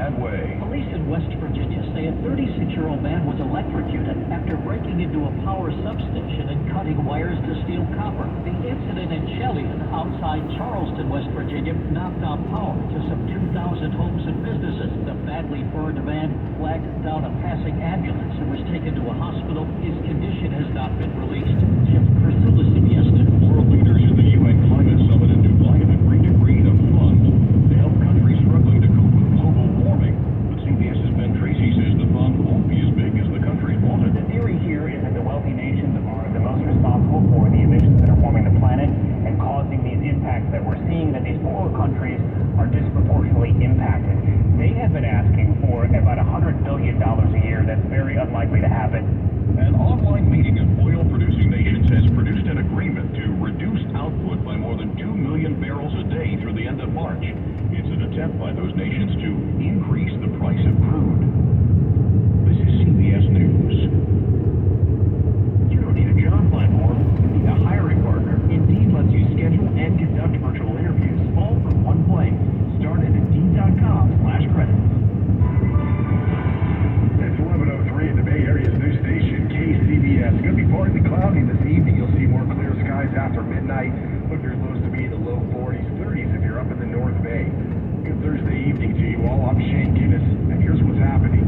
that way. Police in West Virginia say a 36-year-old man was electrocuted after breaking into a power substation and cutting wires to steal copper. The incident in Chelian, outside Charleston, West Virginia, knocked out power to some 2,000 homes and businesses. The badly burned man flagged down a passing ambulance and was taken to a hospital. His condition has not been released. Jim Priscilla, CBS News. World leaders in the UN Climate Summit in Dubai have agreed to create a fund to help countries struggling to cope with global warming. But CBS's Ben Tracy says the fund won't be as big as the countries wanted. The theory here is that the wealthy nations are the most responsible for the emissions that are warming the planet and causing these impacts that we're seeing, that these poorer countries are disproportionately impacted. They have been asking for about $100 billion a year. That's very unlikely to happen. An online meeting of oil-producing nations has produced an agreement to reduce output by more than 2 million barrels a day through the end of March. It's an attempt by those nations to increase the price of crude. This is CBS News. You don't need a job platform. You need a hiring partner. Indeed lets you schedule and conduct virtual interviews, all from one place. Start at Indeed.com/credits. It's 11:03 in the Bay Area's news station, KCBS. It's going to be partly cloudy this evening. You'll see more clear skies after midnight. Look, there's supposed to be in the low 40s, 30s if you're up in the North Bay. Good Thursday evening to you all. I'm Shane Guinness, and here's what's happening.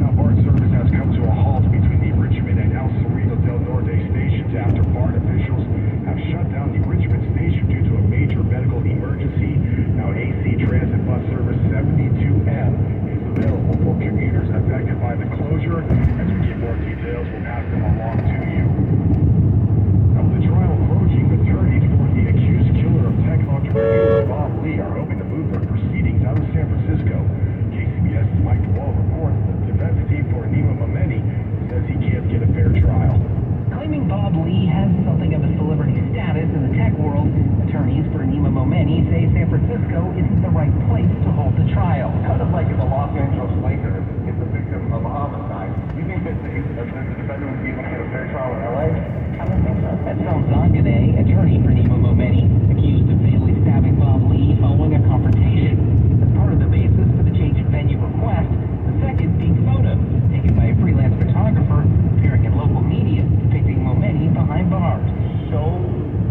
Now, BART service has come to a halt between the Richmond and El Cerrito del Norte stations after BART officials have shut down the Richmond station due to a major medical emergency. Now, AC Transit bus service 72M is available for commuters affected by the closure. As we get more details, we'll pass them along to you. Now, with the trial approaching, attorneys for the accused killer of tech entrepreneur Bob Lee are hoping to move their proceedings out of San Francisco. KCBS's Mike Wall reports that the defense team for Nima Momeni says he can't get a fair trial. Claiming Bob Lee has something of a celebrity status in the tech world, attorneys for Nima Momeni say San Francisco isn't the right place to hold the trial. Kind of like if a Los Angeles Laker is the victim of a homicide. You think that the defendant would be able to get a fair trial in LA? I don't think so. That's Tom Zongane, attorney for Nima Momeni, accused of fatally stabbing Bob Lee following a confrontation. As part of the basis for the change of venue request, the second being photos taken by a freelance photographer appearing in local media depicting Momeni behind bars. So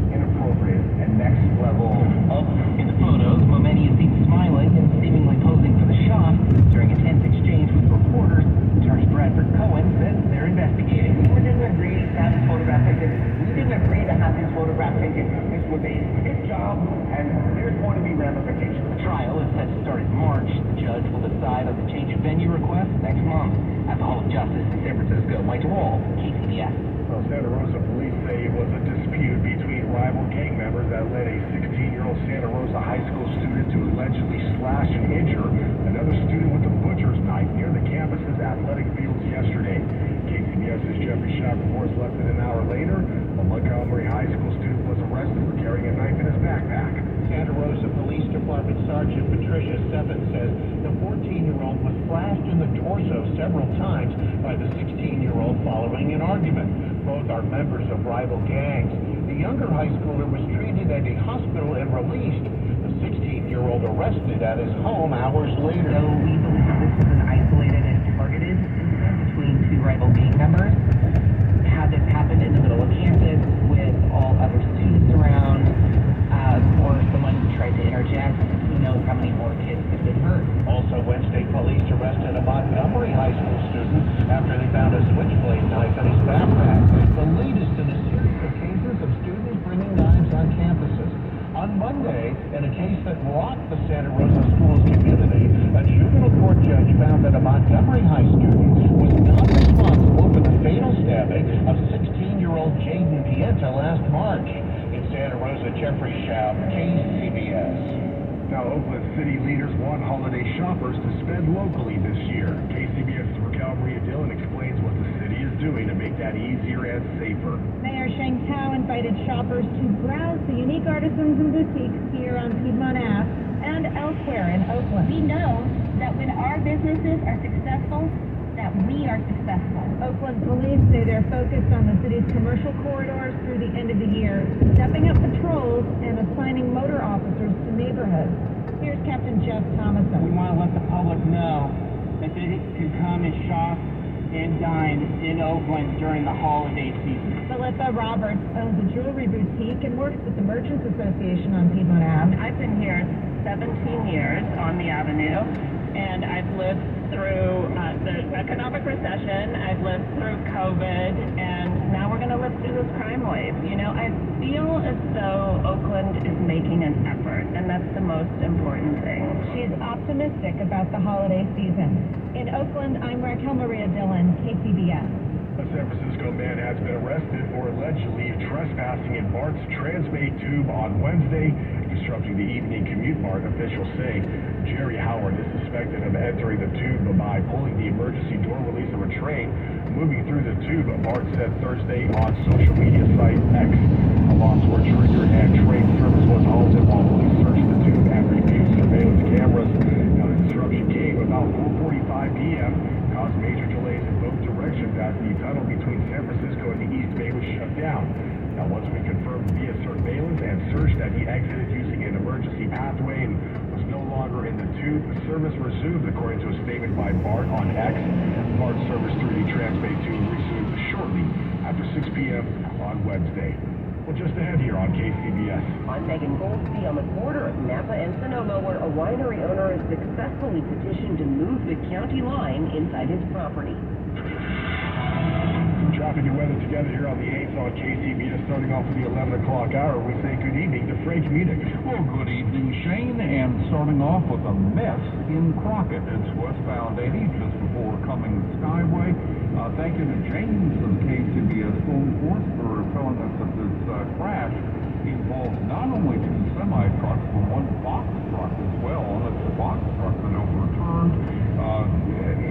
inappropriate and next level up. In the photos, Momeni is seen smiling and seemingly posing for the shot during a tense exchange with reporters. Attorney Bradford Cohen says they're investigating. We didn't agree to have his photograph taken. We didn't agree to have his photograph taken. This was his job, and there's going to be ramifications. The trial is set to start in March. The judge will decide on the change of venue request next month. At the Hall of Justice in San Francisco, Mike Wall, KCBS. Well, Santa Rosa police say it was a dispute between rival gang members that led a 16-year-old Santa Rosa high school student to allegedly slash and injure another student with a butcher's knife near the campus's athletic fields yesterday. KCBS's Jeffrey Schaff reports less than an hour later, a Montgomery High School student was arrested for carrying a knife in his backpack. Santa Rosa Police Department Sergeant Patricia Seven says the 14-year-old was slashed in the torso several times by the 16-year-old following an argument. Both are members of rival gangs. The younger high schooler was treated at a hospital and released. The 16-year-old arrested at his home hours later. So we believe this is an isolated and targeted incident between two rival gang members. Had this happened in the middle of campus with all other students around, or someone tried to interject, who knows how many more kids could have been hurt. Also Wednesday, police arrested a Montgomery High School student after they found a switchblade knife in his backpack. The latest in a series of cases of students bringing knives on campuses. On Monday, in a case that rocked the Santa Rosa schools community, a juvenile court judge found that a Montgomery High student was not responsible for the fatal stabbing of 16-year-old Jaden Pienta last March. In Santa Rosa, Jeffrey Schaub, KCBS. Now, Oakland City leaders want holiday shoppers to spend locally this year. KCBS's Raquel Maria Dillon explains what the city is doing to make that easier and safer. Mayor Sheng Tao invited shoppers to browse the unique artisans and boutiques here on Piedmont Ave and elsewhere in Oakland. We know that when our businesses are successful, that we are successful. Oakland police say they're focused on the city's commercial corridors through the end of the year, stepping up patrols and assigning motor officers to neighborhoods. Here's Captain Jeff We Thomason. want to let the public know that they can come and shop and dine in Oakland during the holiday season. Melissa Roberts owns a jewelry boutique and works with the Merchants Association on Piedmont Ave. I've been here 17 years on the avenue, and I've lived through the economic recession, I've lived through COVID, and now we're going to live through this crime wave. You know, I feel as though Oakland is making an effort, and that's the most important thing. She's optimistic about the holiday season. In Oakland, I'm Raquel Maria Dillon, KCBS. A San Francisco man has been arrested for allegedly trespassing in BART's Transbay tube on Wednesday, disrupting the evening commute, BART officials say. Jerry Howard is suspected of entering the tube by pulling the emergency door release of a train moving through the tube, BART said Thursday on social media site X. Alarms were triggered and train service was halted while police searched the tube and reviewed surveillance cameras. Now, the disruption came about 4:45 p.m., caused major delays in both directions as the tunnel between San Francisco and the East Bay was shut down. Now, once we confirmed via surveillance and searched that he exited using an emergency pathway and was no longer in the tube, the service resumed, according to a statement by BART on X. BART service through the Transbay tube resumed shortly after 6 p.m. on Wednesday. Well, just ahead here on KCBS. I'm Megan Goldsby on the border of Napa and Sonoma, where a winery owner has successfully petitioned to move the county line inside his property. Traffic and weather together here on the 8th on KCBS, starting off with the 11 o'clock hour. We say good evening to Frank Munich. Well, good evening, Shane, and starting off with a mess in Crockett. It's westbound 80 just before Cummings Skyway. Thank you to James of KCBS Phone Force for telling us that this crash involves not only two semi-trucks, but one box truck as well, and it's a box truck that overturned.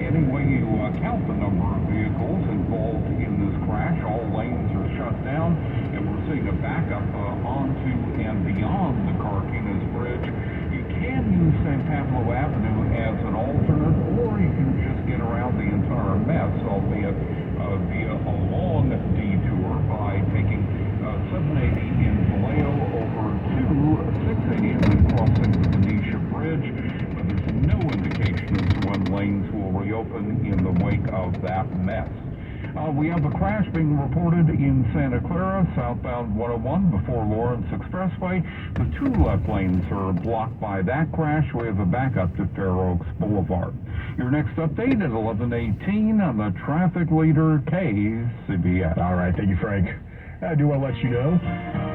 Any way you count the number of vehicles involved in this crash, all lanes are shut down, and we're seeing a backup onto and beyond the Carquinez Bridge. You can use San Pablo Avenue as an alternate, or you can just get around the entire mess, albeit via a long detour by taking 780 in Vallejo over to 680 and then crossing the Venetia Bridge. But there's no indication as to when lanes will reopen in the wake of that mess. We have a crash being reported in Santa Clara, southbound 101 before Lawrence Expressway. The two left lanes are blocked by that crash. We have a backup to Fair Oaks Boulevard. Your next update at 11:18 on the traffic leader KCBS. All right, thank you, Frank. I do want to let you know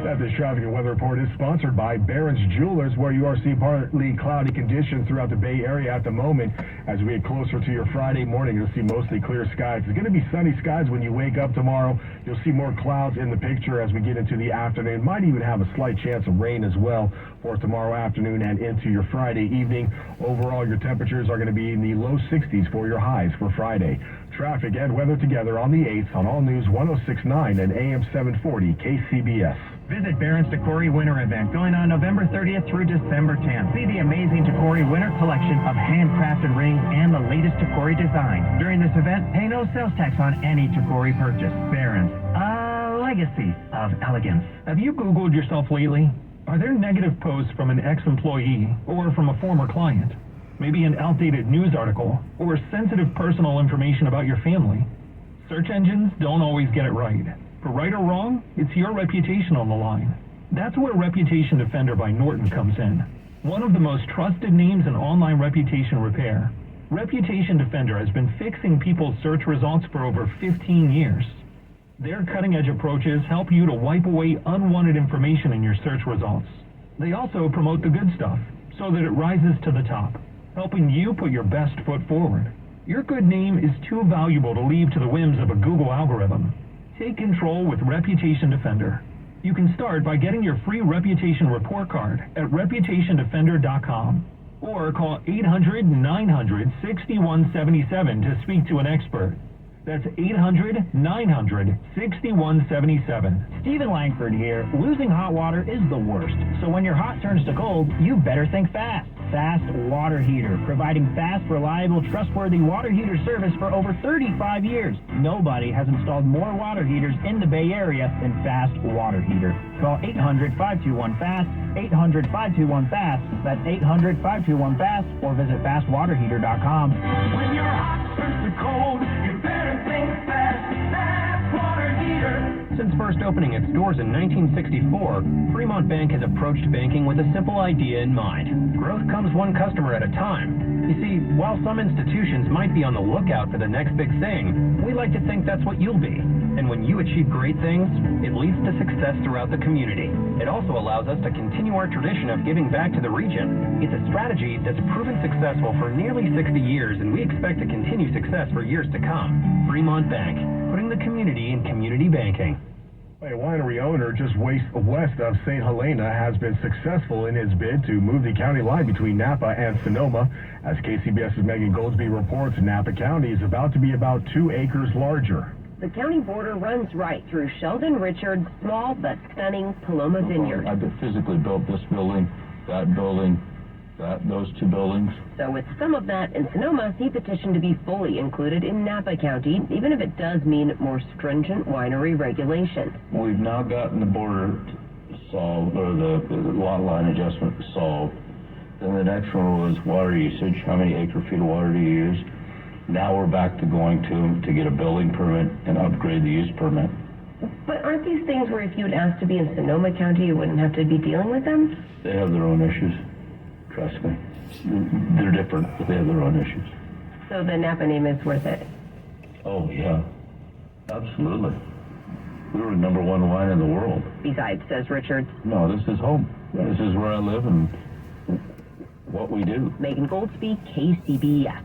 that this traffic and weather report is sponsored by Barron's Jewelers, where you are seeing partly cloudy conditions throughout the Bay Area at the moment. As we get closer to your Friday morning, you'll see mostly clear skies. It's going to be sunny skies when you wake up tomorrow. You'll see more clouds in the picture as we get into the afternoon. Might even have a slight chance of rain as well for tomorrow afternoon and into your Friday evening. Overall, your temperatures are going to be in the low 60s for your highs for Friday. Traffic and weather together on the 8th on All News 106.9 and AM 740 KCBS. Visit Barron's Tacori Winter Event going on November 30th through December 10th. See the amazing Tacori Winter Collection of handcrafted rings and the latest Tacori designs. During this event, pay no sales tax on any Tacori purchase. Barron's, a legacy of elegance. Have you Googled yourself lately? Are there negative posts from an ex-employee or from a former client? Maybe an outdated news article or sensitive personal information about your family? Search engines don't always get it right. For right or wrong, it's your reputation on the line. That's where Reputation Defender by Norton comes in. One of the most trusted names in online reputation repair. Reputation Defender has been fixing people's search results for over 15 years. Their cutting-edge approaches help you to wipe away unwanted information in your search results. They also promote the good stuff so that it rises to the top, helping you put your best foot forward. Your good name is too valuable to leave to the whims of a Google algorithm. Take control with Reputation Defender. You can start by getting your free reputation report card at reputationdefender.com or call 800-900-6177 to speak to an expert. That's 800-900-6177. Stephen Langford here. Losing hot water is the worst. So when your hot turns to cold, you better think fast. Fast Water Heater, providing fast, reliable, trustworthy water heater service for over 35 years. Nobody has installed more water heaters in the Bay Area than Fast Water Heater. Call 800-521-FAST, 800-521-FAST. That's 800-521-FAST, or visit fastwaterheater.com. When your hot turns to cold, you better think fast. Fast Water Heater. Since first opening its doors in 1964, Fremont Bank has approached banking with a simple idea in mind. Growth comes one customer at a time. You see, while some institutions might be on the lookout for the next big thing, we like to think that's what you'll be. And when you achieve great things, it leads to success throughout the community. It also allows us to continue our tradition of giving back to the region. It's a strategy that's proven successful for nearly 60 years, and we expect to continue success for years to come. Fremont Bank, putting the community in community banking. A winery owner just west of St. Helena has been successful in his bid to move the county line between Napa and Sonoma. As KCBS's Megan Goldsby reports, Napa County is about to be about 2 acres larger. The county border runs right through Sheldon Richard's small but stunning Paloma Vineyard. I physically built this building, those 2 buildings. So with some of that in Sonoma, he petitioned to be fully included in Napa County, even if it does mean more stringent winery regulations. We've now gotten the border solved, or the lot line adjustment solved. Then the next one was water usage. How many acre-feet of water do you use? Now we're back to going to get a building permit and upgrade the use permit. But aren't these things where if you had asked to be in Sonoma County, you wouldn't have to be dealing with them? They have their own issues. Trust me. They're different, but they have their own issues. So the Napa name is worth it? Oh, yeah. Absolutely. We were the #1 wine in the world. Besides, says Richard. No, this is home. Yes. This is where I live and what we do. Megan Goldsby, KCBS.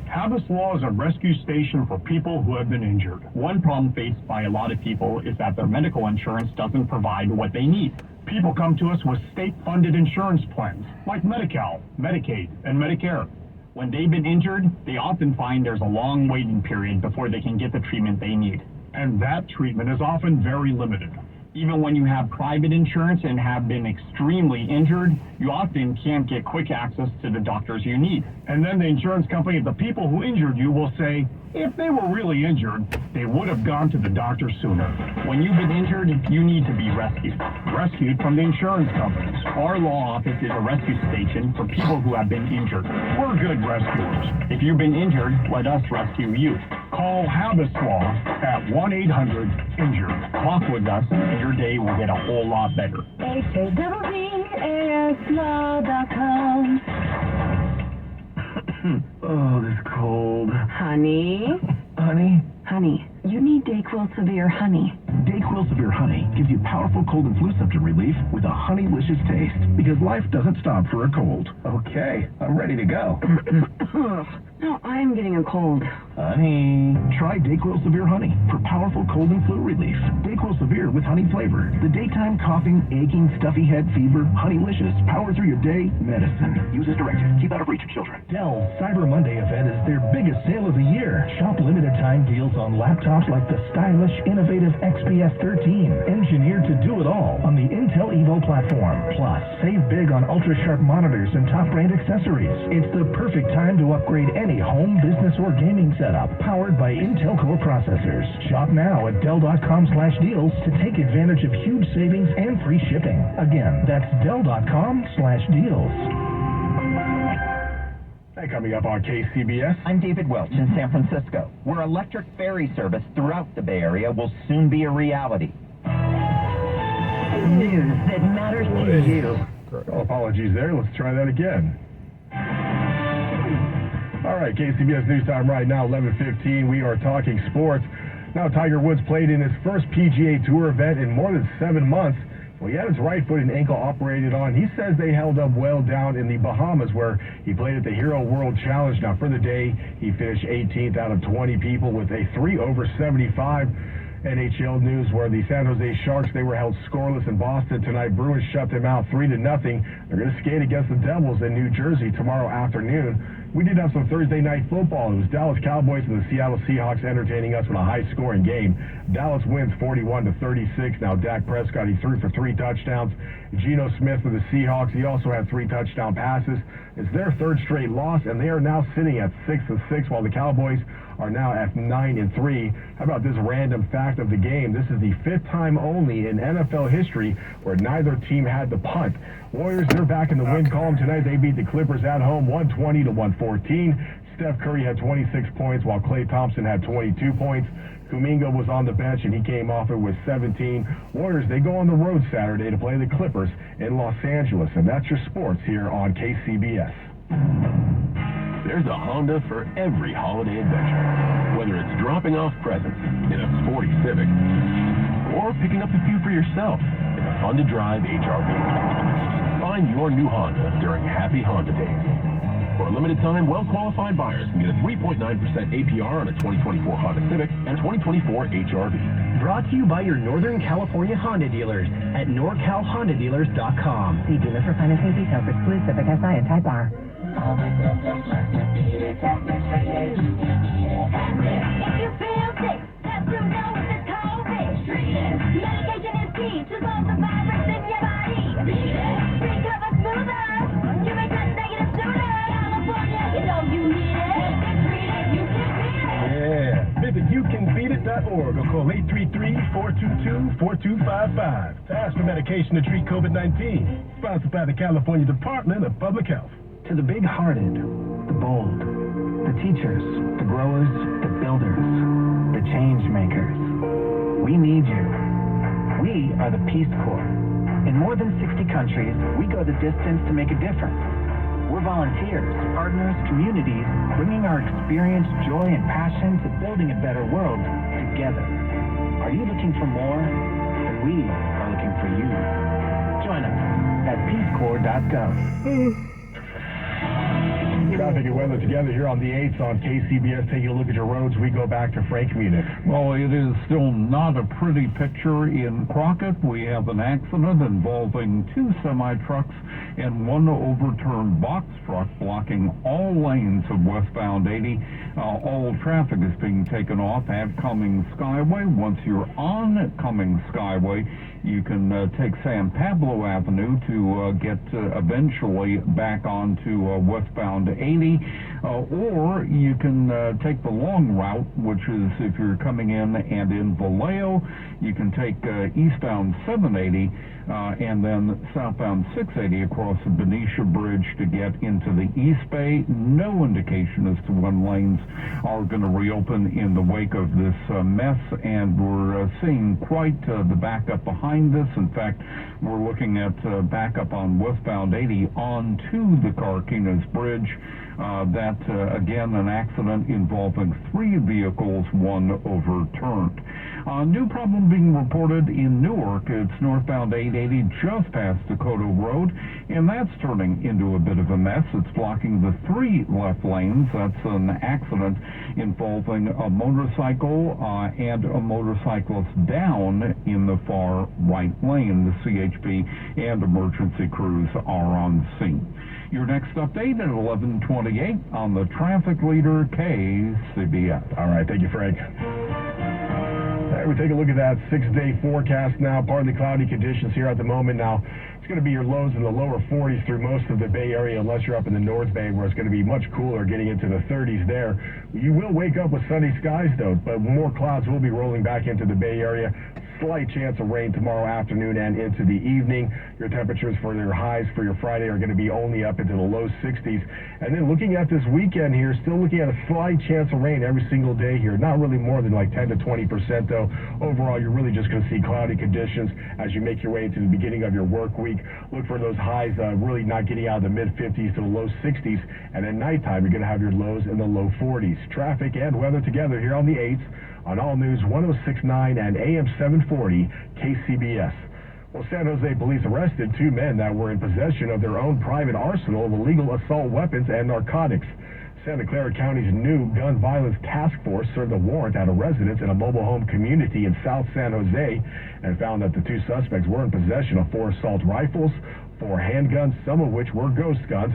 Habas Law is a rescue station for people who have been injured. One problem faced by a lot of people is that their medical insurance doesn't provide what they need. People come to us with state-funded insurance plans, like Medi-Cal, Medicaid, and Medicare. When they've been injured, they often find there's a long waiting period before they can get the treatment they need. And that treatment is often very limited. Even when you have private insurance and have been extremely injured, you often can't get quick access to the doctors you need. And then the insurance company, the people who injured you, will say, if they were really injured, they would have gone to the doctor sooner. When you've been injured, you need to be rescued. Rescued from the insurance companies. Our law office is a rescue station for people who have been injured. We're good rescuers. If you've been injured, let us rescue you. Call Habas Law at 1-800-INJURED. Talk with us, and your day will get a whole lot better. HABASLaw.com. Oh, this cold. Honey? Honey? Honey, you need DayQuil Severe Honey. DayQuil Severe Honey gives you powerful cold and flu symptom relief with a honeylicious taste, because life doesn't stop for a cold. Okay, I'm ready to go. No, I'm getting a cold. Honey. Try DayQuil Severe Honey for powerful cold and flu relief. DayQuil Severe with honey flavor. The daytime coughing, aching, stuffy head, fever, honeylicious, power through your day medicine. Use as directed. Keep out of reach of children. Dell's Cyber Monday event is their biggest sale of the year. Shop limited time deals on laptops like the stylish, innovative XPS 13, engineered to do it all on the Intel Evo platform. Plus, save big on ultra-sharp monitors and top brand accessories. It's the perfect time to upgrade any home, business, or gaming setup powered by Intel Core processors. Shop now at Dell.com/deals to take advantage of huge savings and free shipping. Again, that's Dell.com/deals. And coming up on KCBS. I'm David Welch in San Francisco, where electric ferry service throughout the Bay Area will soon be a reality. News that matters to you. Apologies there. Let's try that again. All right, KCBS News Time right now, 11:15. We are talking sports. Now, Tiger Woods played in his first PGA Tour event in more than 7 months. Well, he had his right foot and ankle operated on. He says they held up well down in the Bahamas, where he played at the Hero World Challenge. Now, for the day, he finished 18th out of 20 people with a 3 over 75. NHL news, where the San Jose Sharks, they were held scoreless in Boston tonight. Bruins shut them out 3-0. They're going to skate against the Devils in New Jersey tomorrow afternoon. We did have some Thursday night football. It was Dallas Cowboys and the Seattle Seahawks entertaining us with a high-scoring game. Dallas wins 41-36. Now Dak Prescott, he threw for 3 touchdowns. Geno Smith for the Seahawks, he also had 3 touchdown passes. It's their 3rd straight loss, and they are now sitting at 6-6, while the Cowboys are now at 9-3. How about this random fact of the game? This is the 5th time only in NFL history where neither team had to punt. Warriors, they're back in the win column tonight. They beat the Clippers at home 120-114. Steph Curry had 26 points, while Klay Thompson had 22 points. Kuminga was on the bench, and he came off it with 17. Warriors, they go on the road Saturday to play the Clippers in Los Angeles, and that's your sports here on KCBS. There's a Honda for every holiday adventure. Whether it's dropping off presents in a sporty Civic or picking up a few for yourself in a fun-to-drive HRV. Find your new Honda during Happy Honda Days. For a limited time, well-qualified buyers can get a 3.9% APR on a 2024 Honda Civic and 2024 HRV. Brought to you by your Northern California Honda dealers at NorCalHondaDealers.com. See dealer for financing details. Exclude Civic SI and Type R. If you feel sick, let them know it's COVID. Medication is key to both the virus in your body. Recover smoother. You may test negative sooner. California, you know you need it. Treat it, you can beat it. Yeah. Visit youcanbeatit.org or call 833-422-4255 to ask for medication to treat COVID-19. Sponsored by the California Department of Public Health. To the big-hearted, the bold, the teachers, the growers, the builders, the change makers. We need you. We are the Peace Corps. In more than 60 countries, we go the distance to make a difference. We're volunteers, partners, communities, bringing our experience, joy, and passion to building a better world together. Are you looking for more? Then we are looking for you. Join us at peacecorps.gov. Traffic and weather together here on the 8th on KCBS. Taking a look at your roads, we go back to Frank Munich. Well, it is still not a pretty picture in Crockett. We have an accident involving 2 semi-trucks and 1 overturned box truck blocking all lanes of westbound 80. All traffic is being taken off at Cummings Skyway. Once you're on Cummings Skyway, you can take San Pablo Avenue to get eventually back onto westbound 80, or you can take the long route, which is if you're coming in and in Vallejo, you can take eastbound 780 and then southbound 680 across the Benicia Bridge to get into the East Bay. No indication as to when lanes are going to reopen in the wake of this mess, and we're seeing quite the backup behind this. In fact, we're looking at backup on westbound 80 onto the Carquinez Bridge. Again, an accident involving 3 vehicles, 1 overturned. New problem being reported in Newark. It's northbound 880 just past Dakota Road, and that's turning into a bit of a mess. It's blocking the 3 left lanes. That's an accident involving a motorcycle and a motorcyclist down in the far right lane. The CHP and emergency crews are on scene. Your next update at 11:28 on the traffic leader KCBS. All right, thank you, Frank. All right, we take a look at that 6-day forecast now. Partly cloudy conditions here at the moment. Now, it's going to be your lows in the lower 40s through most of the Bay Area, unless you're up in the North Bay, where it's going to be much cooler, getting into the 30s there. You will wake up with sunny skies, though, but more clouds will be rolling back into the Bay Area. Slight chance of rain tomorrow afternoon and into the evening. Your temperatures for your highs for your Friday are going to be only up into the low 60s. And then looking at this weekend here, still looking at a slight chance of rain every single day here. Not really more than like 10 to 20%, though. Overall, you're really just going to see cloudy conditions as you make your way into the beginning of your work week. Look for those highs really not getting out of the mid-50s to the low 60s. And at nighttime, you're going to have your lows in the low 40s. Traffic and weather together here on the 8th. On All News 106.9 and AM 740 KCBS. Well, San Jose police arrested 2 men that were in possession of their own private arsenal of illegal assault weapons and narcotics. Santa Clara County's new gun violence task force served a warrant at a residence in a mobile home community in South San Jose and found that the 2 suspects were in possession of 4 assault rifles, 4 handguns, some of which were ghost guns,